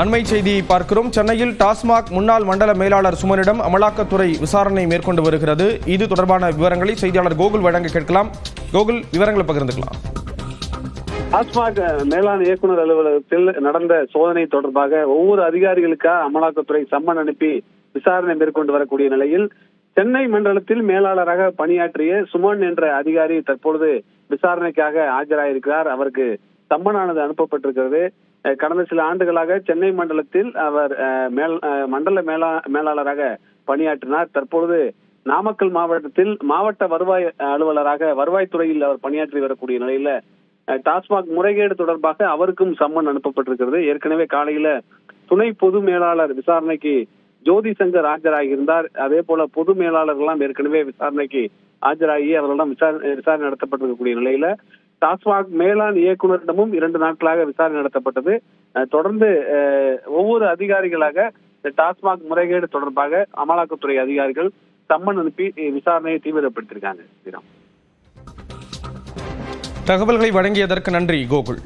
அண்மை செய்தியை பார்க்கிறோம். சென்னையில் டாஸ்மாக் முன்னாள் மண்டல மேலாளர் சுமனிடம் அமலாக்கத்துறை விசாரணை மேற்கொண்டு வருகிறது. இது தொடர்பான விவரங்களை செய்தியாளர் கோகுல் வழங்க கேட்கலாம். கோகுல், விவரங்களை பகிர்ந்துக்கலாம். டாஸ்மாக் மேலாண் இயக்குநர் அலுவலகத்தில் நடந்த சோதனை தொடர்பாக ஒவ்வொரு அதிகாரிகளுக்காக அமலாக்கத்துறை சம்மன் அனுப்பி விசாரணை மேற்கொண்டு வரக்கூடிய நிலையில் சென்னை மண்டலத்தில் மேலாளராக பணியாற்றிய சுமன் என்ற அதிகாரி தற்பொழுது விசாரணைக்காக ஆஜராயிருக்கிறார். அவருக்கு சம்மனானது அனுப்பப்பட்டிருக்கிறது. கடந்த சில ஆண்டுகளாக சென்னை மண்டலத்தில் அவர் மண்டல மேலாளராக பணியாற்றினார். தற்பொழுது நாமக்கல் மாவட்டத்தில் மாவட்ட வருவாய் அலுவலராக வருவாய்த்துறையில் அவர் பணியாற்றி வரக்கூடிய நிலையில டாஸ்மாக் முறைகேடு தொடர்பாக அவருக்கும் சம்மன் அனுப்பப்பட்டிருக்கிறது. ஏற்கனவே காலையில துணை பொது மேலாளர் விசாரணைக்கு ஜோதி சங்கர் ஆஜராகியிருந்தார். அதே போல பொது மேலாளர்கள்லாம் ஏற்கனவே விசாரணைக்கு ஆஜராகி அவர்களிடம் விசாரணை நடத்தப்பட்டிருக்கக்கூடிய நிலையில டாஸ்மாக் மேலாண் இயக்குநரிடமும் 2 நாட்களாக விசாரணை நடத்தப்பட்டது. தொடர்ந்து ஒவ்வொரு அதிகாரிகளாக டாஸ்மாக் முறைகேடு தொடர்பாக அமலாக்கத்துறை அதிகாரிகள் சம்மன் அனுப்பி விசாரணையை தீவிரப்படுத்தியிருக்காங்க. தகவல்களை வழங்கியதற்கு நன்றி கோகுல்.